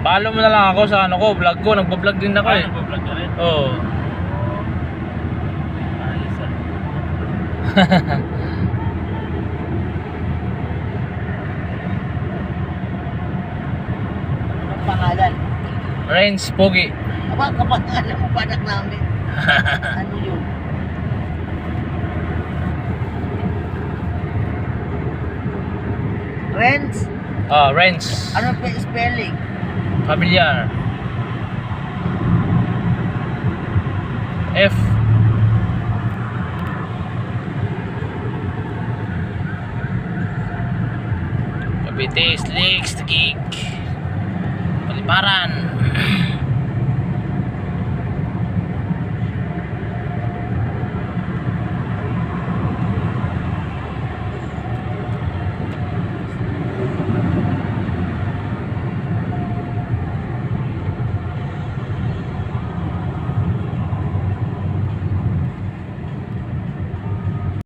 Follow mo na lang ako sa ano ko, vlog ko. Nagpa-vlog din ako eh. Nagpa-vlog ka rin? Oo. Ayos ah. Anong pangalan? Renz Pogi. Aba, kapangalan mo panak namin. Ano yun? Renz? Renz. Ano pa spelling? Familiar. F. Cavite, Slicks, Gig. Paliparan.